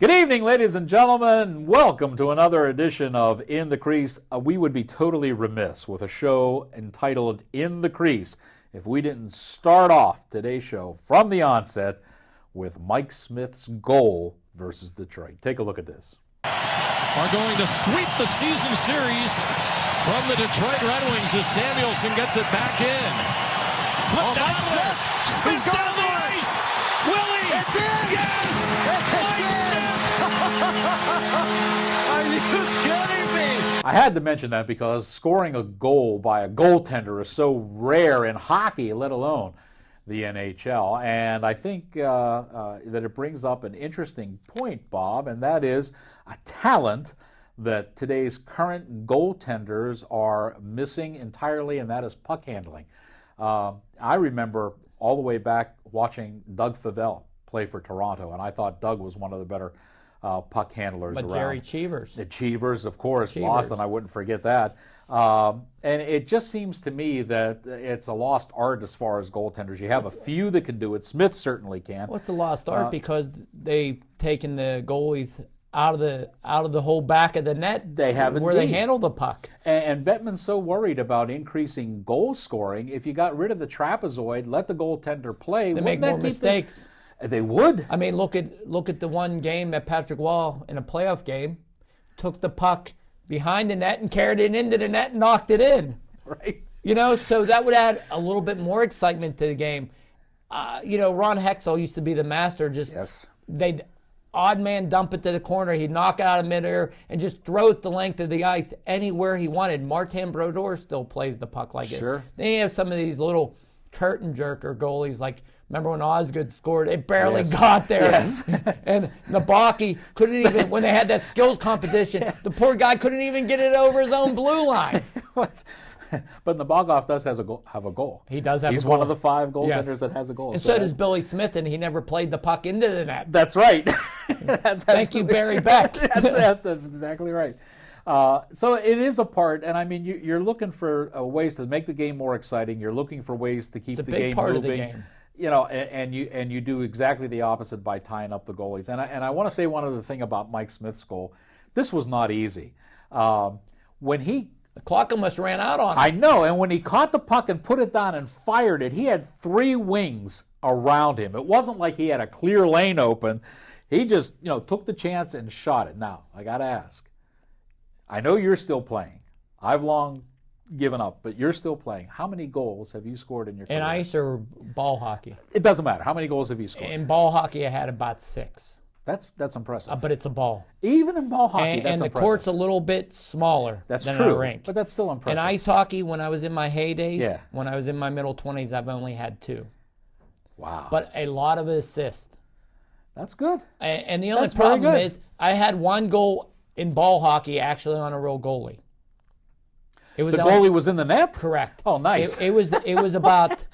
Good evening, ladies and gentlemen. Welcome to another edition of In the Crease. We would be totally remiss with a show entitled In the Crease if we didn't start off today's show from the onset with Mike Smith's goal versus Detroit. Take a look at this. Are going to sweep the season series from the Detroit Red Wings as Samuelson gets it back in. Flip down there. Smith down the ice. Willie. It's in. Yes. Are you kidding me? I had to mention that because scoring a goal by a goaltender is so rare in hockey, let alone the NHL. And I think that it brings up an interesting point, Bob, and that is a talent that today's current goaltenders are missing entirely, and that is puck handling. I remember all the way back watching Doug Favell play for Toronto, and I thought Doug was one of the better puck handlers but around. Jerry Cheevers. The Cheevers, of course, Cheevers. Boston, I wouldn't forget that. And it just seems to me that it's a lost art as far as goaltenders. You have a few that can do it. Smith certainly can. Well, it's a lost art because they've taken the goalies out of the whole back of the net. They have where they indeed. handle the puck. And Bettman's so worried about increasing goal scoring. If you got rid of the trapezoid, let the goaltender play. They make more mistakes. They would. I mean, look at the one game that Patrick Wall in a playoff game took the puck behind the net and carried it into the net and knocked it in. Right. You know, so that would add a little bit more excitement to the game. Ron Hextall used to be the master. They'd odd man dump it to the corner. He'd knock it out of midair and just throw it the length of the ice anywhere he wanted. Martin Brodeur still plays the puck like it. Sure. Then you have some of these little curtain jerker goalies like, remember when Osgood scored? It barely got there. Yes. And Nabaki couldn't even, when they had that skills competition, the poor guy couldn't even get it over his own blue line. But Nabokov does have a goal. He does have He's a goal. one of the 5 goaltenders that has a goal. And so does Billy Smith, and he never played the puck into the net. That's right. Thank you, Barry Beck. That's exactly right. So it is a part, and I mean, you're looking for ways to make the game more exciting. You're looking for ways to keep the game moving. It's a big part of the game. You know, and you do exactly the opposite by tying up the goalies. And I want to say one other thing about Mike Smith's goal. This was not easy. The clock almost ran out on him. I know, and when he caught the puck and put it down and fired it, he had 3 wings around him. It wasn't like he had a clear lane open. He just, took the chance and shot it. Now, I got to ask. I know you're still playing. I've long given up, but you're still playing. How many goals have you scored in your career? In ice or ball hockey? It doesn't matter. How many goals have you scored? In ball hockey, I had about 6. That's impressive. But it's a ball. Even in ball hockey, that's and the impressive. court's a little bit smaller That's than true, a rink. but that's still impressive. In ice hockey, when I was in my heydays, Yeah. when I was in my middle 20s, I've only had 2. Wow. But a lot of assists. That's good. And the only That's very problem good. is I had 1 goal in ball hockey actually on a real goalie. It was The goalie was in the net? correct. Oh, nice. It was about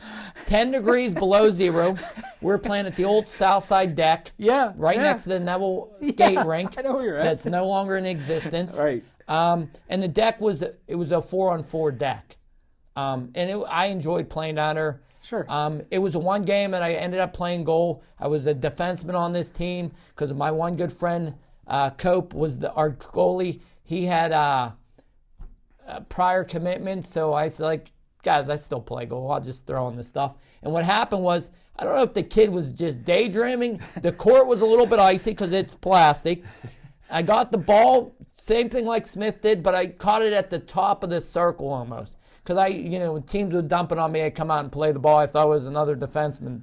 10 degrees below zero. We're playing at the old Southside deck. Yeah, Right yeah. next to the Neville skate rink. I know where you're at. That's no longer in existence. Right. And the deck was a 4-on-4 deck. I enjoyed playing down there. Sure. It was a 1 game, and I ended up playing goal. I was a defenseman on this team because my one good friend, Cope, was our goalie. He had prior commitment, so I said, like, guys, I still play goal. I'll just throw in this stuff. And what happened was, I don't know if the kid was just daydreaming. The court was a little bit icy because it's plastic. I got the ball, same thing like Smith did, but I caught it at the top of the circle almost. Because when teams were dumping on me, I'd come out and play the ball. I thought it was another defenseman.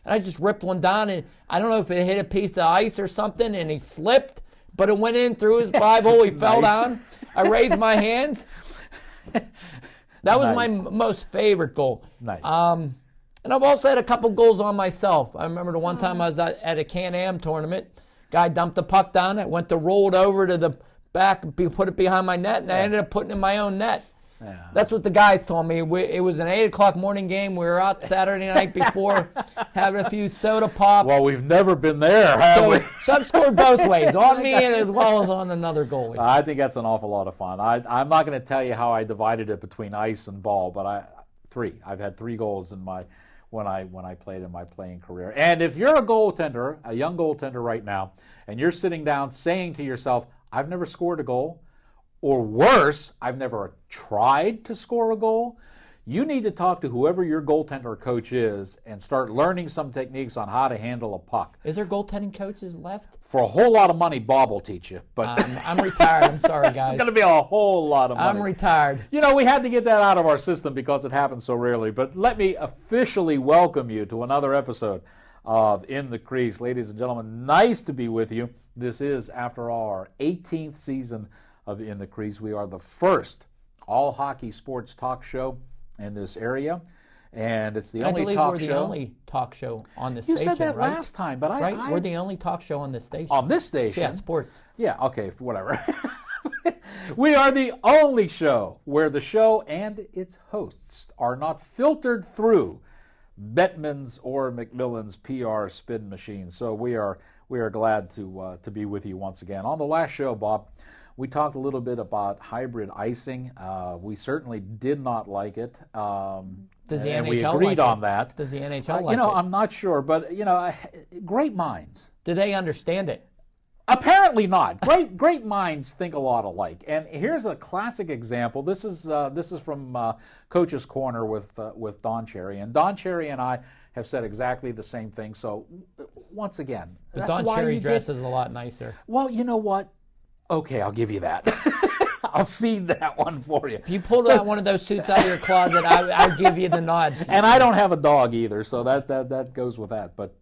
And I just ripped one down, and I don't know if it hit a piece of ice or something, and he slipped, but it went in through his 5-hole. He fell down. I raised my hands. That was my most favorite goal. Nice. And I've also had a couple goals on myself. I remember the one time I was at a Can-Am tournament. Guy dumped the puck down. I went to roll it over to the back, put it behind my net, and I ended up putting it in my own net. Yeah. That's what the guys told me. It was an 8 o'clock morning game. We were out Saturday night before, having a few soda pops. Well, we've never been there, have we? So I've scored both ways, on me as well as on another goalie. I think that's an awful lot of fun. I'm not going to tell you how I divided it between ice and ball, but 3. I've had 3 goals in my when I played in my playing career. And if you're a goaltender, a young goaltender right now, and you're sitting down saying to yourself, I've never scored a goal, or worse, I've never tried to score a goal, you need to talk to whoever your goaltender coach is and start learning some techniques on how to handle a puck. Is there goaltending coaches left? For a whole lot of money, Bob will teach you. But I'm retired. I'm sorry, guys. it's going to be a whole lot of money. I'm retired. You know, we had to get that out of our system because it happens so rarely. But let me officially welcome you to another episode of In the Crease. Ladies and gentlemen, nice to be with you. This is, after all, our 18th season of In the Crease. We are the first all-hockey sports talk show in this area, and it's the only talk show. I believe we're the only talk show on this station, You said that right? last time, but right? We're the only talk show on this station. On this station? Yeah, sports. Yeah, okay, whatever. We are the only show where the show and its hosts are not filtered through Bettman's or McMillan's PR spin machine. So we are glad to be with you once again. On the last show, Bob, we talked a little bit about hybrid icing. We certainly did not like it. Does the and NHL we agreed like on it? that. Does the NHL like it? I'm not sure, but great minds. Do they understand it? Apparently not. Great minds think a lot alike. And here's a classic example. This is from Coach's Corner with Don Cherry, and Don Cherry and I have said exactly the same thing. So once again, But that's Don why Cherry you dresses a lot nicer. Well, you know what? Okay, I'll give you that. I'll cede that one for you. If you pulled out one of those suits out of your closet, I'll give you the nod. And I don't have a dog either, so that goes with that. But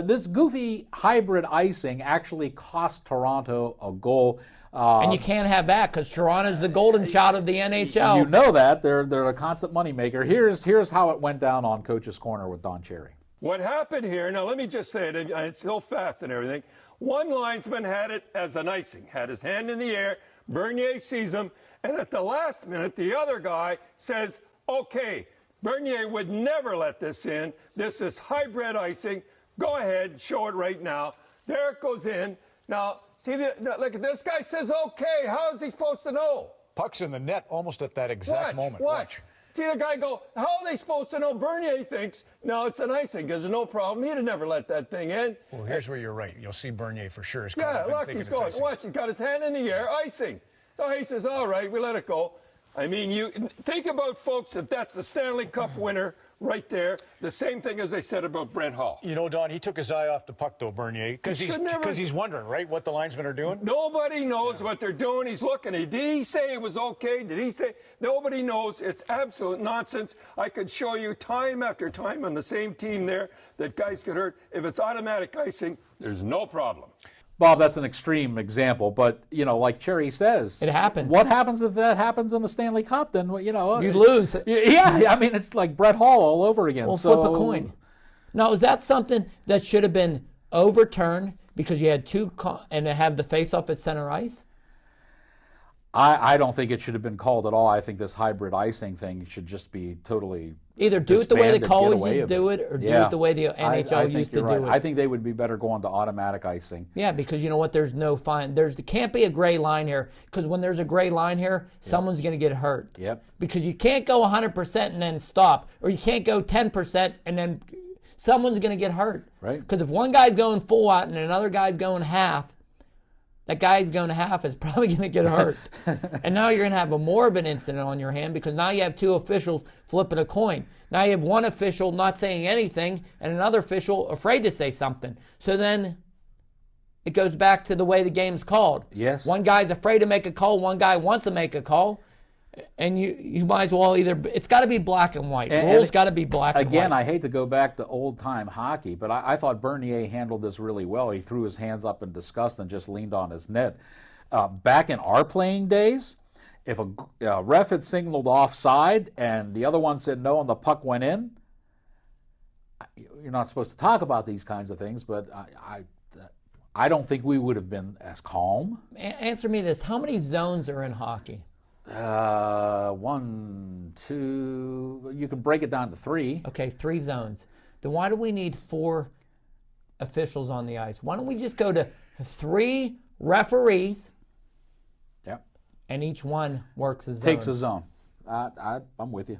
this goofy hybrid icing actually cost Toronto a goal. And you can't have that because Toronto's the golden child of the NHL. You know that. They're a constant moneymaker. Here's how it went down on Coach's Corner with Don Cherry. What happened here, now let me just say it, it's so fast and everything. One linesman had it as an icing, had his hand in the air. Bernier sees him, and at the last minute, the other guy says, okay, Bernier would never let this in. This is hybrid icing. Go ahead, show it right now. There it goes in. Now, see, look at this guy says, okay. How is he supposed to know? Puck's in the net almost at that exact moment. Watch. See the guy go, how are they supposed to know? Bernier thinks, no, it's an icing. There's no problem. He'd have never let that thing in. Well, here's where you're right. You'll see Bernier for sure. Yeah, look, he's going. Watch, he's got his hand in the air, icing. So he says, all right, we let it go. I mean, you think about, folks, if that's the Stanley Cup winner right there, the same thing as I said about Brent Hall. You know, Don, he took his eye off the puck, though, Bernier, because he's wondering, right, what the linesmen are doing? Nobody knows what they're doing. He's looking. Did he say it was okay? Did he say? Nobody knows. It's absolute nonsense. I could show you time after time on the same team there that guys get hurt. If it's automatic icing, there's no problem. Bob, that's an extreme example, but, like Cherry says, it happens. What happens if that happens in the Stanley Cup? Then, you lose. Yeah, I mean, it's like Brett Hall all over again. Well, flip a coin. Now, is that something that should have been overturned because you had and have the face-off at center ice? I don't think it should have been called at all. I think this hybrid icing thing should just be totally either do it the way the colleges do it, or do it the way the NHL used to do it. I think they would be better going to automatic icing. Yeah, because you know what? There's no fine. There can't be a gray line here, because when there's a gray line here, someone's going to get hurt. Yep. Because you can't go 100% and then stop, or you can't go 10% and then someone's going to get hurt. Right. Because if one guy's going full out and another guy's going half, that guy's going to half is probably going to get hurt. And now you're going to have more of an incident on your hand because now you have two officials flipping a coin. Now you have one official not saying anything and another official afraid to say something. So then it goes back to the way the game's called. Yes. One guy's afraid to make a call, one guy wants to make a call. And you might as well it's got to be black and white. Rules got to be black and white. Again, I hate to go back to old-time hockey, but I thought Bernier handled this really well. He threw his hands up in disgust and just leaned on his net. Back in our playing days, if a ref had signaled offside and the other one said no and the puck went in, you're not supposed to talk about these kinds of things, but I don't think we would have been as calm. Answer me this. How many zones are in hockey? 1, 2, you can break it down to 3. Okay, 3 zones. Then why do we need 4 officials on the ice? Why don't we just go to 3 referees? Yep. And each one works a zone. Takes a zone. I'm with you.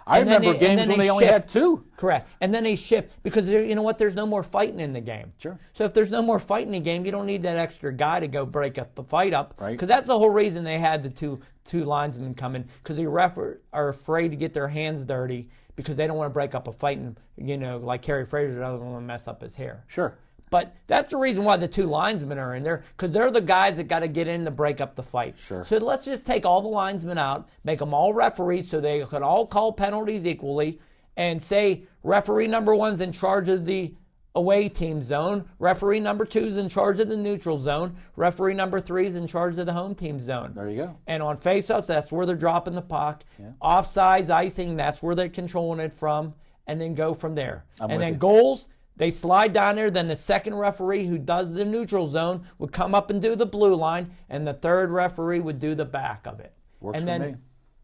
I remember games when they only had 2. Correct. And then they shift because you know what? There's no more fighting in the game. Sure. So if there's no more fighting in the game, you don't need that extra guy to go break up the fight up. Right. Because that's the whole reason they had the two linesmen come in, because the ref are afraid to get their hands dirty because they don't want to break up a fight and, like Kerry Fraser doesn't want to mess up his hair. Sure. But that's the reason why the 2 linesmen are in there, because they're the guys that got to get in to break up the fight. Sure. So let's just take all the linesmen out, make them all referees so they can all call penalties equally, and say referee number 1's in charge of the away team zone, referee number 2's in charge of the neutral zone, referee number 3's in charge of the home team zone. There you go. And on face-ups, that's where they're dropping the puck. Yeah. Offsides, icing, that's where they're controlling it from, and then go from there. And then goals, they slide down there, then the second referee who does the neutral zone would come up and do the blue line, and the third referee would do the back of it. Works and for then, me.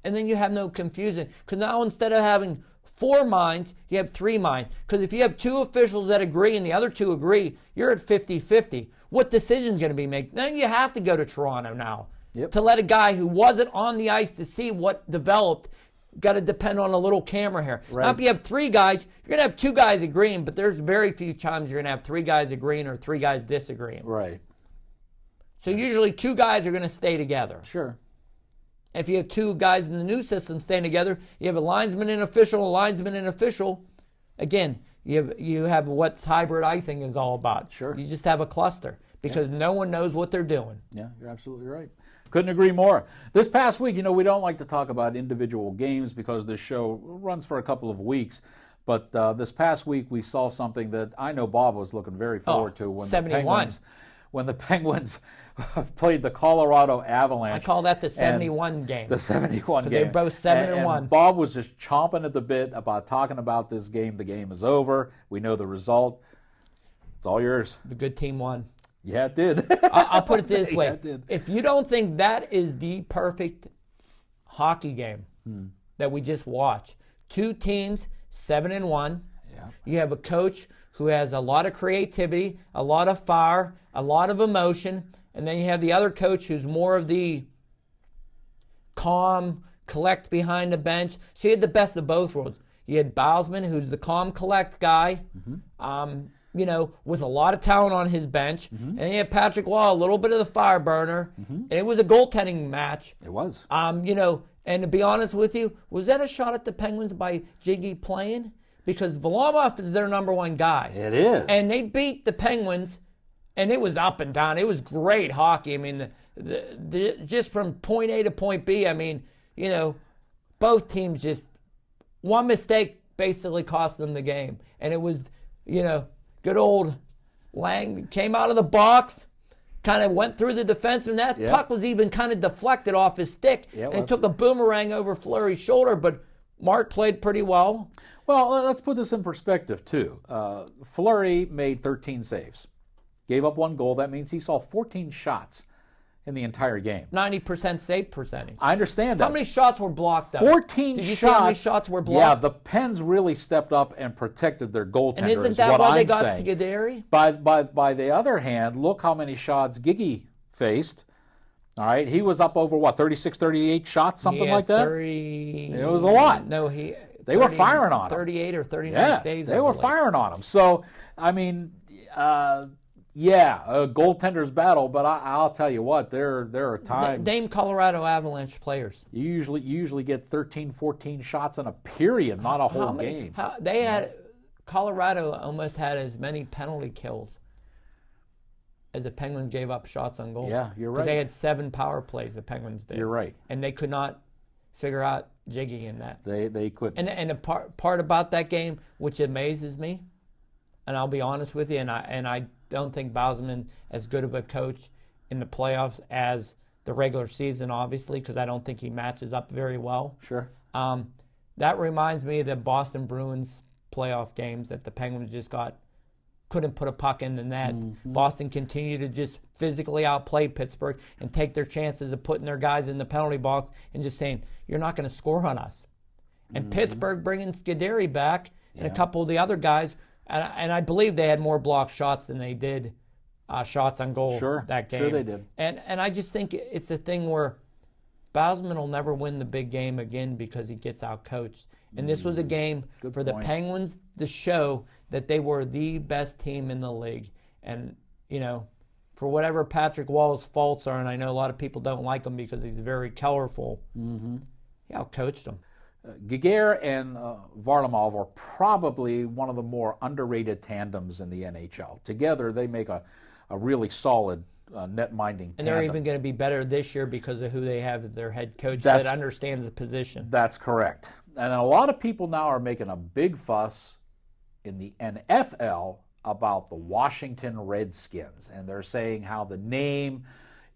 And then you have no confusion. Because now instead of having 4 minds, you have 3 minds. Because if you have 2 officials that agree and the other 2 agree, you're at 50-50. What decision is going to be made? Then you have to go to Toronto now to let a guy who wasn't on the ice to see what developed. Got to depend on a little camera here. Right. Now, if you have 3 guys, you're going to have 2 guys agreeing, but there's very few times you're going to have 3 guys agreeing or 3 guys disagreeing. Right. So usually 2 guys are going to stay together. Sure. If you have 2 guys in the new system staying together, you have a linesman and official, a linesman and official. Again, you have what hybrid icing is all about. Sure. You just have a cluster because no one knows what they're doing. Yeah, you're absolutely right. Couldn't agree more. This past week, we don't like to talk about individual games because this show runs for a couple of weeks. But this past week, we saw something that I know Bob was looking very forward to when 71. The Penguins played the Colorado Avalanche. I call that the 71 game. The 71 game. Because they're both 7-1. And Bob was just chomping at the bit about talking about this game. The game is over. We know the result. It's all yours. The good team won. Yeah, it did. I'll put it this way. Yeah, it did. If you don't think that is the perfect hockey game that we just watched, 2 teams, 7-1. Yeah. You have a coach who has a lot of creativity, a lot of fire, a lot of emotion, and then you have the other coach who's more of the calm, collect behind the bench. So you had the best of both worlds. You had Bowsman, who's the calm, collect guy, with a lot of talent on his bench. And then you had Patrick Law, a little bit of the fire burner. And it was a goaltending match. It was. And to be honest with you, was that a shot at the Penguins by Jiggy playing? Because Varlamov is their number 1 guy. It is. And they beat the Penguins, and it was up and down. It was great hockey. I mean, just from point A to point B, both teams just, one mistake basically cost them the game. And it was, good old Lang came out of the box, kind of went through the defenseman. That puck was even kind of deflected off his stick, and it took a boomerang over Fleury's shoulder, but Mark played pretty well. Well, let's put this in perspective, too. Fleury made 13 saves, gave up 1 goal. That means he saw 14 shots in the entire game. 90% save percentage. I understand that. How many shots were blocked, though? 14 Did you shots. see how many shots were blocked? Yeah, the Pens really stepped up and protected their goaltender. And isn't that why they got Scuderi? By the other hand, look how many shots Giggy faced. All right, he was up over, 36, 38 shots, something like that? 30. It was a lot. No, They were firing on him. 38 or 39 saves. They were firing on him. So, a goaltender's battle, but I'll tell you what, there are times. Name Colorado Avalanche players. You usually get 13, 14 shots in a period, not a whole game. Colorado almost had as many penalty kills as the Penguins gave up shots on goal. Yeah, you're right. Because they had 7 power plays, the Penguins did. You're right. And they could not figure out Jiggy in that. They couldn't. And the part about that game, which amazes me, and I'll be honest with you, and I don't think Bowsman as good of a coach in the playoffs as the regular season, obviously, because I don't think he matches up very well. Sure. That reminds me of the Boston Bruins playoff games that the Penguins just couldn't put a puck in the net. Boston continued to just physically outplay Pittsburgh and take their chances of putting their guys in the penalty box and just saying, you're not going to score on us. And Pittsburgh bringing Scuderi back and a couple of the other guys, and I believe they had more blocked shots than they did shots on goal that game. Sure they did. And I just think it's a thing where Bosman will never win the big game again because he gets out-coached. And this was a game for the Penguins to show that they were the best team in the league. And, for whatever Patrick Wall's faults are, and I know a lot of people don't like him because he's very colorful, he out-coached them. Giguère and Varlamov are probably one of the more underrated tandems in the NHL. Together, they make a really solid net-minding tandem. And they're even going to be better this year because of who they have as their head coach that understands the position. That's correct. And a lot of people now are making a big fuss in the NFL about the Washington Redskins. And they're saying how the name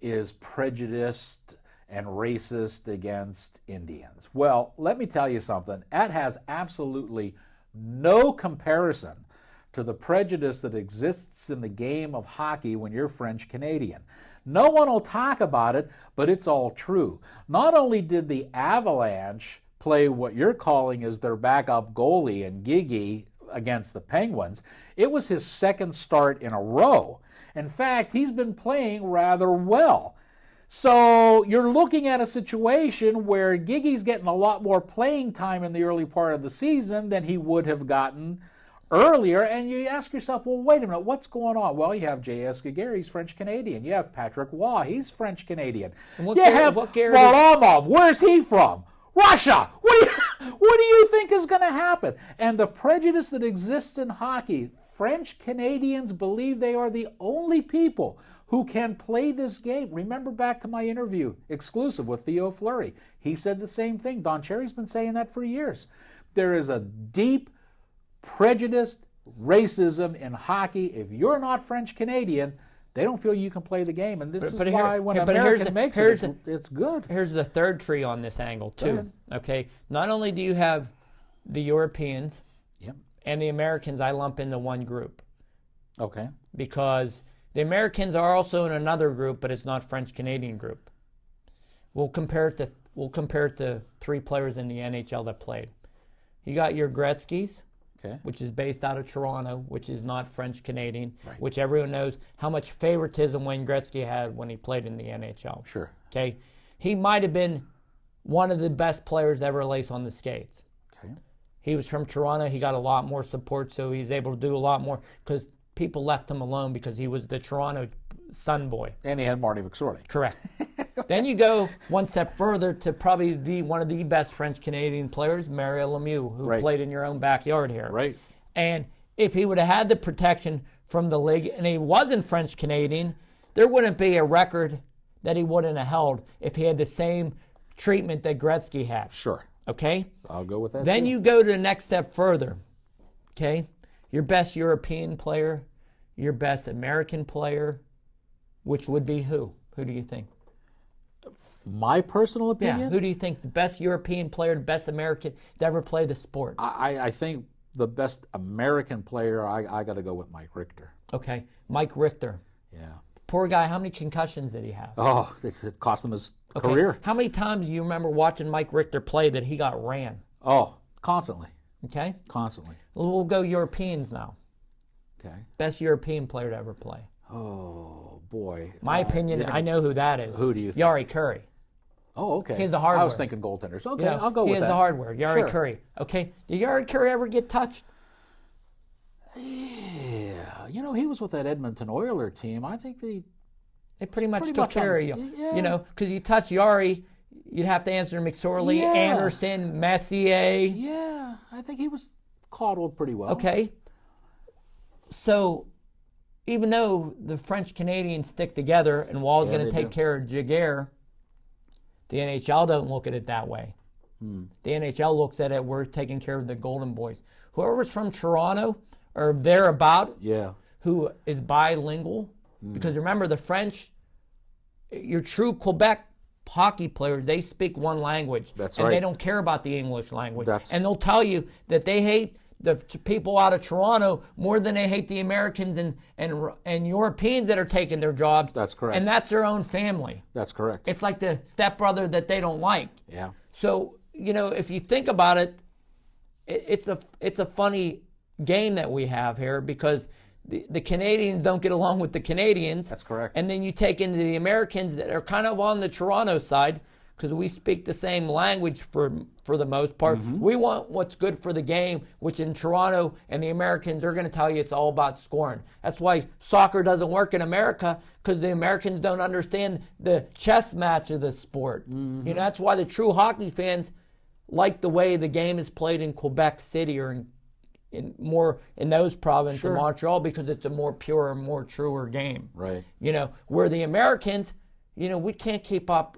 is prejudiced and racist against Indians. Well, let me tell you something. That has absolutely no comparison to the prejudice that exists in the game of hockey when you're French Canadian. No one will talk about it, but it's all true. Not only did the Avalanche play what you're calling as their backup goalie in Gigi against the Penguins, it was his second start in a row. In fact, he's been playing rather well. So you're looking at a situation where Gigi's getting a lot more playing time in the early part of the season than he would have gotten earlier, and you ask yourself, well, wait a minute, what's going on? Well, you have J.S. Giguère, he's French-Canadian. You have Patrick Waugh, he's French-Canadian. You have Varlamov, where's he from? Russia! What do you think is going to happen? And the prejudice that exists in hockey, French-Canadians believe they are the only people who can play this game. Remember back to my interview, exclusive with Theo Fleury. He said the same thing. Don Cherry's been saying that for years. There is a deep prejudiced racism in hockey. If you're not French-Canadian, they don't feel you can play the game. And this is why when an American makes it, it's good. Here's the third tree on this angle, too. Okay? Not only do you have the Europeans and the Americans, I lump into one group. Okay. Because the Americans are also in another group, but it's not French-Canadian group. We'll compare it to three players in the NHL that played. You got your Gretzky's, which is based out of Toronto, which is not French-Canadian, which everyone knows how much favoritism Wayne Gretzky had when he played in the NHL. Sure. Okay? He might have been one of the best players to ever lace on the skates. Okay. He was from Toronto. He got a lot more support, so he's able to do a lot more because people left him alone because he was the Toronto Sun boy. And he had Marty McSorley. Correct. Then you go one step further to probably one of the best French-Canadian players, Mario Lemieux, who played in your own backyard here. Right. And if he would have had the protection from the league and he wasn't French-Canadian, there wouldn't be a record that he wouldn't have held if he had the same treatment that Gretzky had. Sure. Okay? I'll go with that. Then you go to the next step further. Okay? Your best European player, your best American player, which would be who? Who do you think? My personal opinion? Yeah, who do you think is the best European player, the best American to ever play the sport? I think the best American player, I got to go with Mike Richter. Okay, Mike Richter. Yeah. Poor guy, how many concussions did he have? Oh, it cost him his career. How many times do you remember watching Mike Richter play that he got ran? Oh, constantly. Okay? Constantly. We'll go Europeans now. Okay. Best European player to ever play. Oh, boy. My opinion, I know who that is. Who do you think? Jari Kurri. Oh, okay. He's the hardware. I was thinking goaltenders. Okay, I'll go with that. He is the hardware. Jari Kurri. Okay. Did Jari Kurri ever get touched? Yeah. You know, he was with that Edmonton Oiler team. I think they pretty much took care of you. Yeah. You know, because you touch Jari, you'd have to answer McSorley, Anderson, Messier. Yeah. I think he was coddled pretty well. Okay. So, even though the French-Canadians stick together and Wall's going to take care of Giguère, the NHL don't look at it that way. The NHL looks at it, we're taking care of the Golden Boys. Whoever's from Toronto or thereabout, who is bilingual, because remember, the French, your true Quebec hockey players, they speak one language. That's and right. They don't care about the English language. And they'll tell you that they hate the people out of Toronto more than they hate the Americans and Europeans that are taking their jobs. That's correct. And that's their own family. That's correct. It's like the stepbrother that they don't like. Yeah. So, you know, if you think about it, it's a funny game that we have here because the Canadians don't get along with the Canadians. That's correct. And then you take into the Americans that are kind of on the Toronto side because we speak the same language for the most part. We want what's good for the game, which in Toronto and the Americans are going to tell you it's all about scoring. That's why soccer doesn't work in America, because the Americans don't understand the chess match of the sport. That's why the true hockey fans like the way the game is played in Quebec City or in those provinces, in Montreal, because it's a more pure, more truer game. Right. Where the Americans, we can't keep up.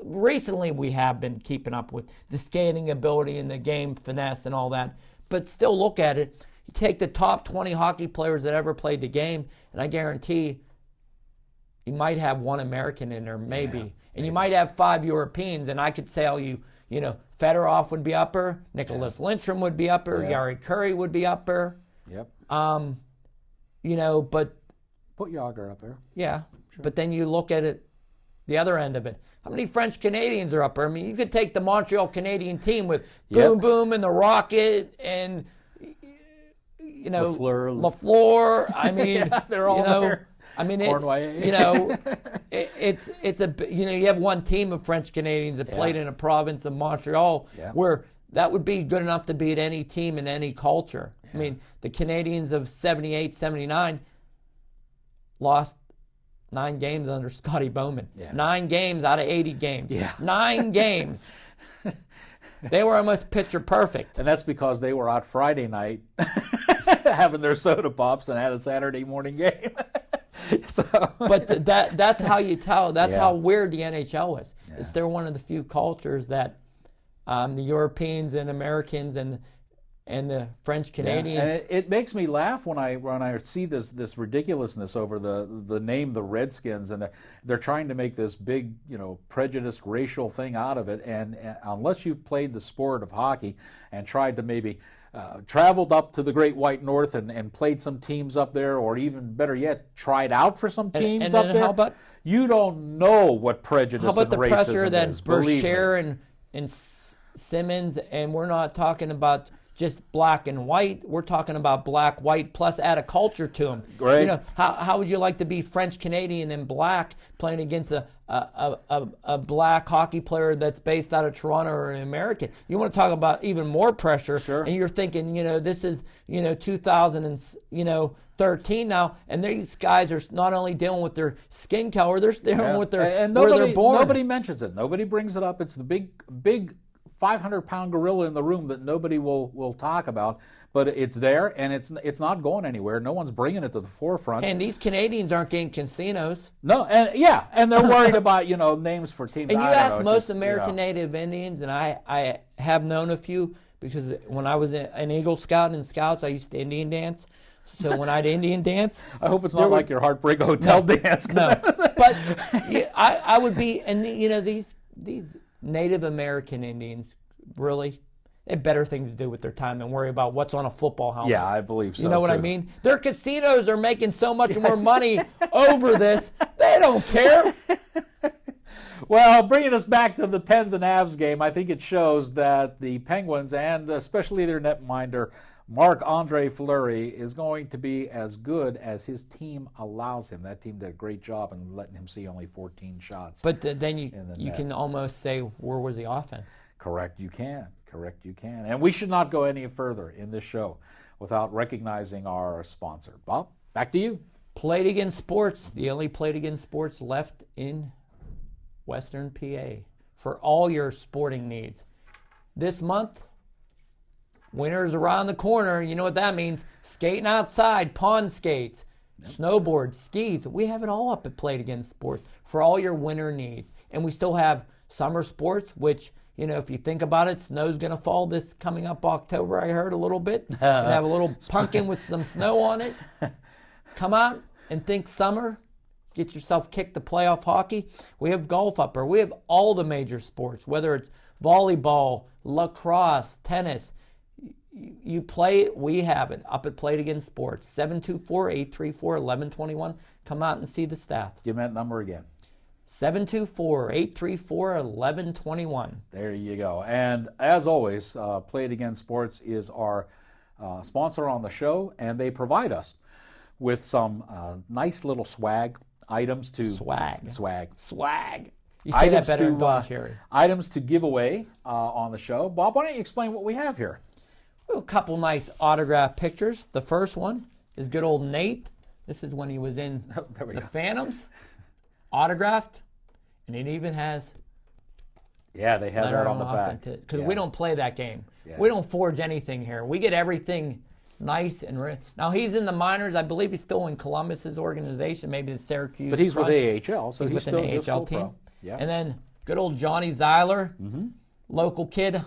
Recently, we have been keeping up with the skating ability and the game finesse and all that. But still, look at it. You take the top 20 hockey players that ever played the game, and I guarantee you might have one American in there, maybe. And you might have 5 Europeans, and I could tell you, Fedorov would be upper, Nicholas Lindstrom would be upper, Jari Kurri would be upper. Yep. But Put Yager up there. yeah. Sure. But then you look at it, the other end of it. How many French Canadians are up there? I mean, you could take the Montreal Canadian team with Boom Boom and the Rocket and Lafleur. I mean, they're all there. I mean, you have one team of French Canadians that played in a province of Montreal where that would be good enough to beat any team in any culture. Yeah. I mean, the Canadians of 78, 79 lost 9 games under Scotty Bowman. Yeah. 9 games out of 80 games. Yeah. 9 games. They were almost picture perfect. And that's because they were out Friday night having their soda pops and had a Saturday morning game. But that's how you tell. That's how weird the NHL is. Yeah. It's they're one of the few cultures that the Europeans and Americans and the French Canadians. Yeah. And it makes me laugh when I see this ridiculousness over the name the Redskins, and they're trying to make this big prejudiced racial thing out of it. And unless you've played the sport of hockey and tried to maybe traveled up to the Great White North and played some teams up there, or even better yet, tried out for some teams up there. How about, you don't know what prejudice and racism is. How about the pressure that Berkshire and Simmons, and we're not talking about just black and white. We're talking about black, white, plus add a culture to them. Great. How would you like to be French Canadian and black playing against a black hockey player that's based out of Toronto or an American? You want to talk about even more pressure. Sure. And you're thinking, this is 2013 now, and these guys are not only dealing with their skin color, they're dealing with where they're born. Nobody mentions it. Nobody brings it up. It's the big 500-pound gorilla in the room that nobody will talk about, but it's there, and it's not going anywhere. No one's bringing it to the forefront. And these Canadians aren't getting casinos. No, and they're worried about names for teams. And you ask most American Native Indians, and I have known a few, because when I was an Eagle Scout and Scouts, I used to Indian dance. So when I'd Indian dance, I hope it's not like your Heartbreak Hotel dance. No, but I would be, and these Native American Indians, really, they have better things to do with their time than worry about what's on a football helmet. Yeah, I believe so. You know what I mean? Their casinos are making so much more money over this, they don't care. Well, bringing us back to the Pens and Avs game, I think it shows that the Penguins, and especially their netminder, Marc-Andre Fleury, is going to be as good as his team allows him. That team did a great job in letting him see only 14 shots. But then you can almost say, where was the offense? Correct, you can. And we should not go any further in this show without recognizing our sponsor. Bob, back to you. Play It Again Sports, the only Play It Again Sports left in Western PA for all your sporting needs. This month, winter's around the corner. You know what that means. Skating outside, pond skates, snowboard, skis. We have it all up at Play It Again Sports for all your winter needs. And we still have summer sports, which, if you think about it, snow's going to fall this coming up October, I heard a little bit. And have a little pumpkin with some snow on it. Come out and think summer. Get yourself kicked to playoff hockey. We have golf up there. We have all the major sports, whether it's volleyball, lacrosse, tennis. You play it, we have it. Up at Play It Again Sports, 724-834-1121. Come out and see the staff. Give me that number again. 724-834-1121. There you go. And as always, Play It Again Sports is our sponsor on the show, and they provide us with some nice little swag items to... Swag. You say that better than Don Cherry. Items to give away on the show. Bob, why don't you explain what we have here? A couple nice autograph pictures. The first one is good old Nate. This is when he was in the Phantoms. Autographed. And it even has... Yeah, they have that on the back. Because we don't play that game. Yeah. We don't forge anything here. We get everything nice and... Now, he's in the minors. I believe he's still in Columbus's organization, maybe the Syracuse. But he's with AHL, so he's still with an AHL team. Pro. Yeah. And then good old Johnny Zeiler, local kid,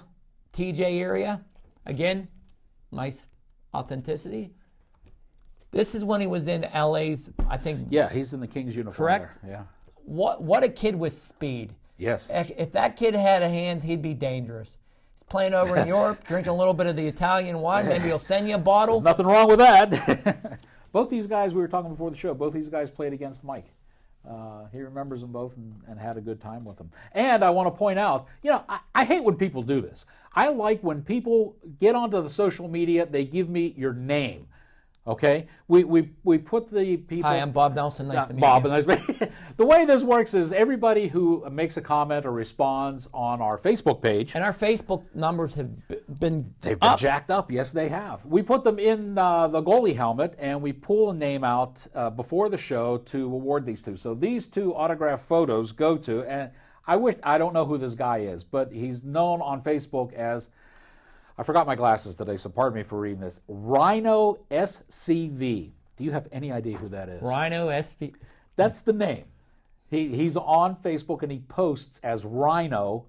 TJ area. Again, nice authenticity. This is when he was in LA's, I think. Yeah, he's in the Kings uniform. Correct? There. Yeah. What a kid with speed. Yes. If that kid had hands, he'd be dangerous. He's playing over in Europe, drinking a little bit of the Italian wine. Maybe he'll send you a bottle. There's nothing wrong with that. Both these guys, we were talking before the show, both these guys played against Mike. He remembers them both and had a good time with them. And I want to point out, I hate when people do this. I like when people get onto the social media, they give me your name. Okay? We put the people... Hi, I'm Bob Nelson. Nice to meet Bob, you. Nice to meet you. The way this works is everybody who makes a comment or responds on our Facebook page... And our Facebook numbers have been They've been jacked up. Yes, they have. We put them in the goalie helmet, and we pull a name out before the show to award these two. So these two autographed photos go to... And I don't know who this guy is, but he's known on Facebook as... I forgot my glasses today, so pardon me for reading this. Rhino SCV. Do you have any idea who that is? Rhino SCV. That's the name. He's on Facebook and he posts as Rhino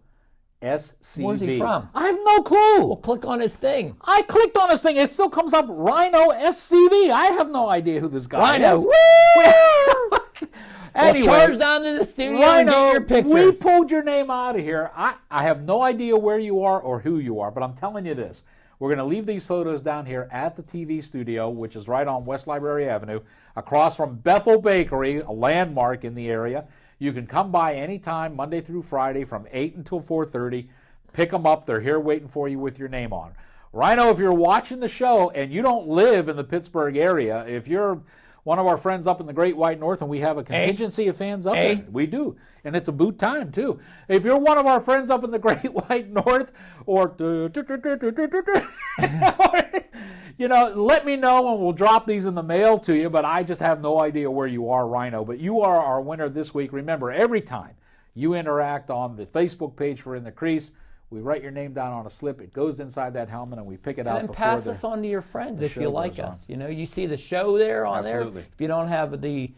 SCV. Where's he from? I have no clue. Well, click on his thing. I clicked on his thing. It still comes up Rhino SCV. I have no idea who this guy is. Rhino. Anyway, well, charge down to the studio and get your pictures. We pulled your name out of here. I have no idea where you are or who you are, but I'm telling you this. We're going to leave these photos down here at the TV studio, which is right on West Library Avenue, across from Bethel Bakery, a landmark in the area. You can come by anytime, Monday through Friday, from 8 until 4:30. Pick them up. They're here waiting for you with your name on. Rhino, if you're watching the show and you don't live in the Pittsburgh area, if you're one of our friends up in the Great White North, and we have a contingency of fans up there. We do. And it's a boot time, too. If you're one of our friends up in the Great White North, or, let me know, and we'll drop these in the mail to you, but I just have no idea where you are, Rhino. But you are our winner this week. Remember, every time you interact on the Facebook page for In the Crease, we write your name down on a slip. It goes inside that helmet, and we pick it out. And pass us on to your friends if you like us. You see the show there on Absolutely. there. If you don't have the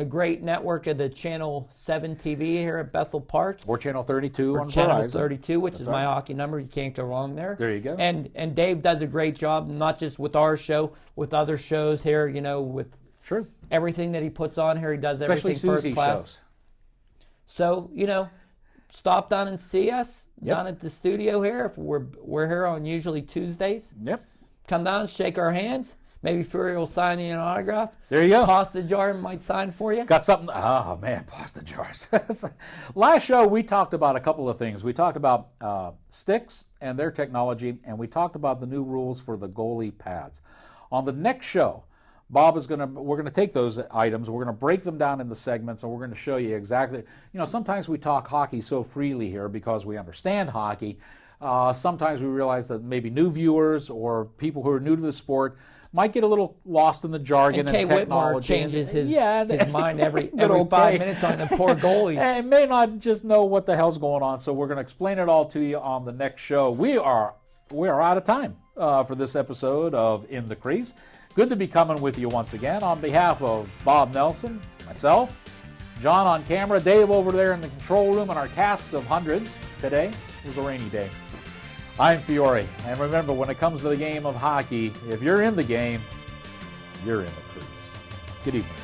great network of the Channel 7 TV here at Bethel Park. Or Channel 32 on Channel Verizon. 32, which is my hockey number. You can't go wrong there. There you go. And Dave does a great job, not just with our show, with other shows here, with everything that he puts on here. He does Especially everything Susie first class. Shows. So, stop down and see us down at the studio here. If we're here on usually Tuesdays. Yep. Come down, shake our hands. Maybe Fury will sign you an autograph. There you go. Pasta Jar might sign for you. Got something? Oh, man, Pasta Jars. Last show, we talked about a couple of things. We talked about sticks and their technology, and we talked about the new rules for the goalie pads. On the next show, Bob is we're going to take those items, we're going to break them down into segments, and we're going to show you exactly, sometimes we talk hockey so freely here because we understand hockey. Sometimes we realize that maybe new viewers or people who are new to the sport might get a little lost in the jargon and technology. Whitmore changes his mind every 5 minutes on the poor goalies. And may not just know what the hell's going on, so we're going to explain it all to you on the next show. We are out of time for this episode of In the Crease. Good to be coming with you once again. On behalf of Bob Nelson, myself, John on camera, Dave over there in the control room, and our cast of hundreds today. It was a rainy day. I'm Fiore, and remember, when it comes to the game of hockey, if you're in the game, you're in the crease. Good evening.